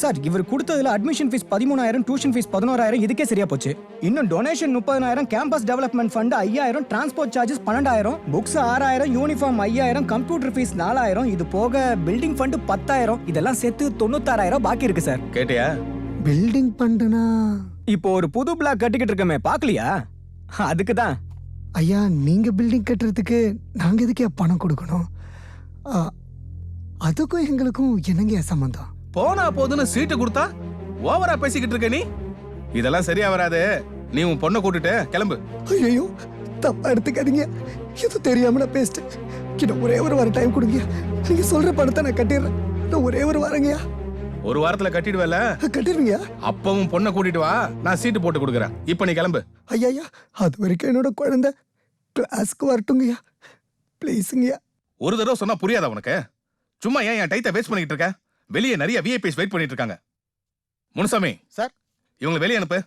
Sir இவர் கொடுத்ததுல admission fees 13,000, tuition fees 11,000 இதுக்கே சரியா போச்சு. இன்னும் donation 30,000, campus development fund 5,000, transport charges 12,000, books 6,000, uniform 5,000, computer fees 4,000, இது போக பில்டிங் ஃபண்ட் 10,000, இதெல்லாம் சேர்த்து 96,000 பாக்கி இருக்கு சார். கேட்டியா? பில்டிங் ஃபண்டுனா இப்போ ஒரு புது பிளாக் கட்டிக்கிட்டு இருக்கமே பாக்கலையா? அதுக்கு தான். ஐயா, நீங்க பில்டிங் கட்டுறதுக்கு நாங்க எதுக்கே பணம் கொடுக்கணும்? அதுக்கும் எங்களுக்கும் என்னங்க சம்பந்தம்? போனா போதுன்னு சீட்டு கொடுத்தா ஓவரா பேசிக்கிட்டு இருக்க நீ. இதெல்லாம் சரியா வராது. நீ உன் பொண்ணை கூட்டிட்டு கிளம்பு. ஐயோ, தப்பா எடுத்துக்காதீங்க. இது தெரியாம நான் பேசிட்டேன். இன்னும் ஒரே ஒரு வாரம் டைம் கொடுங்க. நீங்க சொல்ற பணத்தை நான் கட்டிடுறேன். நான் ஒரே ஒரு வாரங்கய்யா. ஒரு வாரத்துல கட்டிடுவல? கட்டிடுவீங்க. அப்பவும் பொண்ணை கூட்டிட்டு வா, நான் சீட்டு போட்டு கொடுக்குறேன். இப்ப நீ கிளம்பு. ஐயா, அது வரைக்கும் என்னோட குழந்தை கிளாஸ்க்கு வரட்டுங்கய்யா. ப்ளீஸுங்கய்யா. ஒரு தடவை சொன்னா புரியாதா உனக்கு? சும்மா ஏன் என் டைத்தை வேஸ்ட் பண்ணிட்டு இருக்க? வெளியே நிறைய விஐபிஸ் வெயிட் பண்ணிட்டு இருக்காங்க. முனுசாமி சார், இவங்களை வெளியே அனுப்பு.